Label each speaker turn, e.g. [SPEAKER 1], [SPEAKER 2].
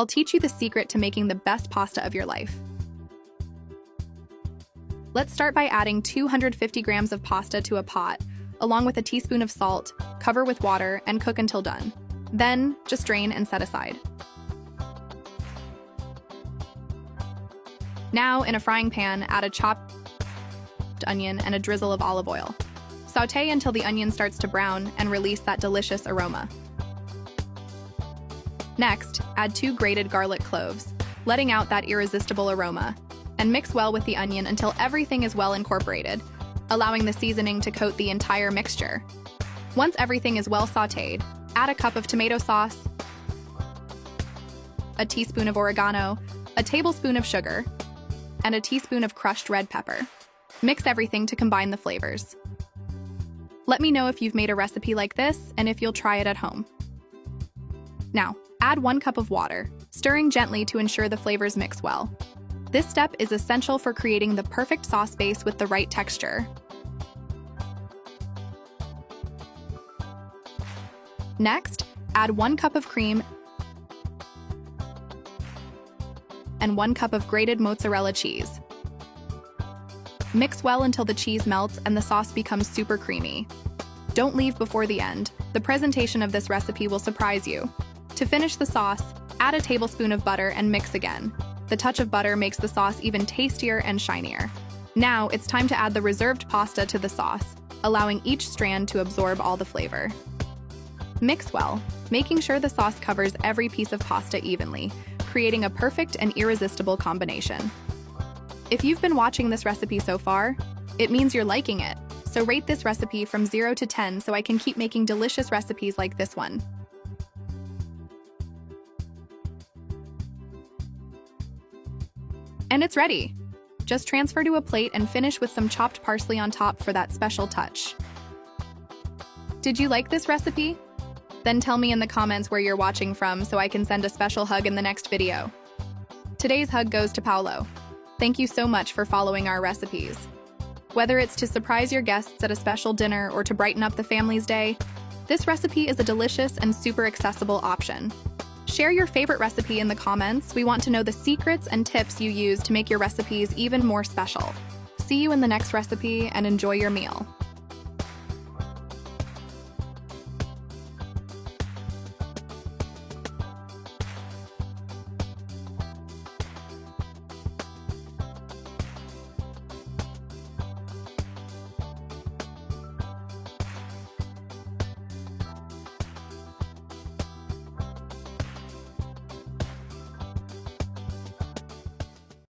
[SPEAKER 1] I'll teach you the secret to making the best pasta of your life. Let's start by adding 250 grams of pasta to a pot, along with a teaspoon of salt, cover with water, and cook until done. Then, just drain and set aside. Now, in a frying pan, add a chopped onion and a drizzle of olive oil. Sauté until the onion starts to brown and release that delicious aroma. Next, add 2 grated garlic cloves, letting out that irresistible aroma, and mix well with the onion until everything is well incorporated, allowing the seasoning to coat the entire mixture. Once everything is well sautéed, add a cup of tomato sauce, a teaspoon of oregano, a tablespoon of sugar, and a teaspoon of crushed red pepper. Mix everything to combine the flavors. Let me know if you've made a recipe like this and if you'll try it at home. Now, add 1 cup of water, stirring gently to ensure the flavors mix well. This step is essential for creating the perfect sauce base with the right texture. Next, add 1 cup of cream and 1 cup of grated mozzarella cheese. Mix well until the cheese melts and the sauce becomes super creamy. Don't leave before the end. The presentation of this recipe will surprise you. To finish the sauce, add a tablespoon of butter and mix again. The touch of butter makes the sauce even tastier and shinier. Now, it's time to add the reserved pasta to the sauce, allowing each strand to absorb all the flavor. Mix well, making sure the sauce covers every piece of pasta evenly, creating a perfect and irresistible combination. If you've been watching this recipe so far, it means you're liking it. So rate this recipe from 0 to 10 so I can keep making delicious recipes like this one. And it's ready. Just transfer to a plate and finish with some chopped parsley on top for that special touch. Did you like this recipe? Then tell me in the comments where you're watching from so I can send a special hug in the next video. Today's hug goes to Paolo. Thank you so much for following our recipes. Whether it's to surprise your guests at a special dinner or to brighten up the family's day, this recipe is a delicious and super accessible option. Share your favorite recipe in the comments. We want to know the secrets and tips you use to make your recipes even more special. See you in the next recipe and enjoy your meal.